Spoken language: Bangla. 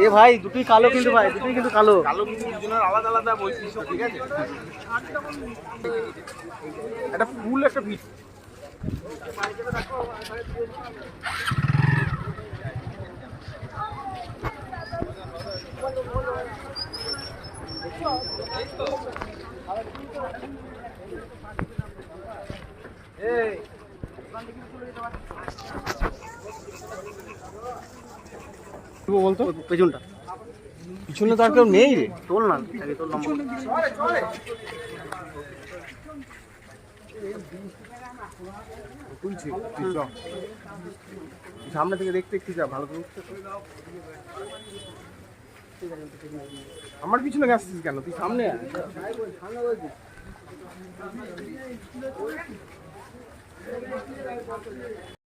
এ ভাই দুটোই কালো, কিন্তু ভাই দুটোই কিন্তু কালো কালো, কিন্তু দুজনের আলাদা আলাদা বৈশিষ্ট্য, ঠিক আছে? একটা ফুল, একটা ভিট। বলতো পেছনটা, পিছনে তো আর কেউ নেই রে। তোল না, তোর নম্বর তুলছি, সামনে থেকে দেখতে একটু যা ভালো করে। আমার পিছনে আসছিস কেন? তুই সামনে আয়।